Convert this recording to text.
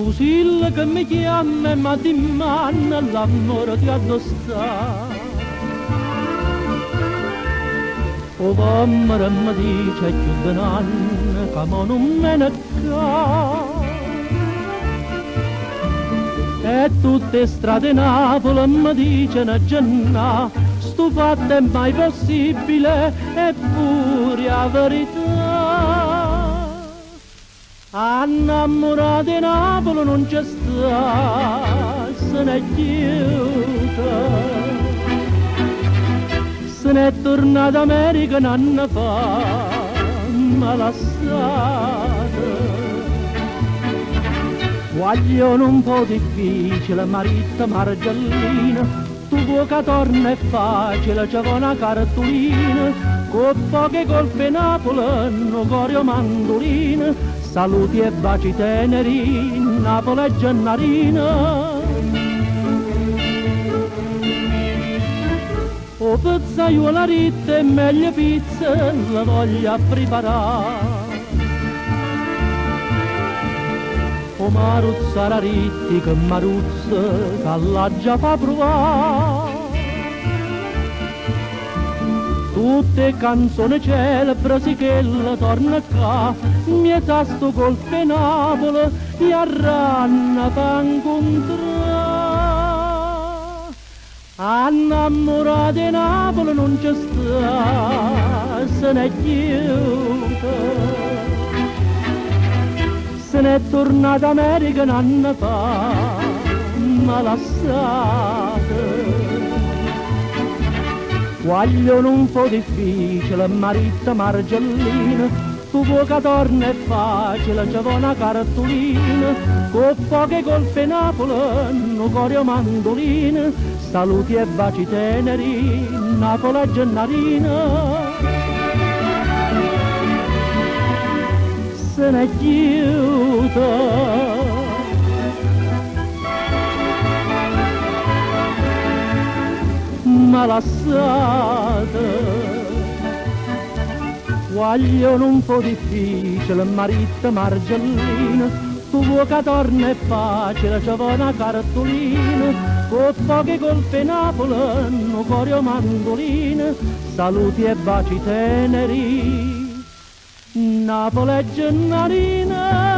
fusil che mi chiama e ma ti manna l'amore di addossare. O mamma mi dice più di nanne che mo non me ne ca. E tutte strade Napoli mi dicono Gianna, sto fatto è mai possibile, eppure la verità. Innamorata di Napoli non c'è sta, se n'è chiusa. Se n'è tornata America un anno fa, ma lasciata. Guaglione un po' difficile, Maritta Margellina, tu vuoi che torna è facile, c'è una cartolina, con poche colpe Napoli, no corio mandolina, saluti e baci teneri, Napoli e Gennarina. O pizzaiuola ritta e meglio pizza, la voglia preparare. O maruzza la ritti che maruzza che la già fa provare. Tutte canzoni celebri sì che la torna qua, mietà sto colpe Napoli e arranna fa incontrare. Innamorata di Napoli non c'è sta, se n'è chiusa. Se n'è tornata America un anno fa, ma lasciata. Guaglione un po' difficile, Maritta Margellina, tu vuoi che torna è facile, c'è una cartolina, con poche colpe Napoli, no corio mandolina, saluti e baci teneri, Napoli e Gennarina. Se n'è chiusa, ma lasciata. Guaglione un po' difficile, Maritta Margellina, tu vuoi che torna è facile, c'è una cartolina, con poche colpe Napoli, no corio mandolina, saluti e baci teneri, Napoli e Gennarina.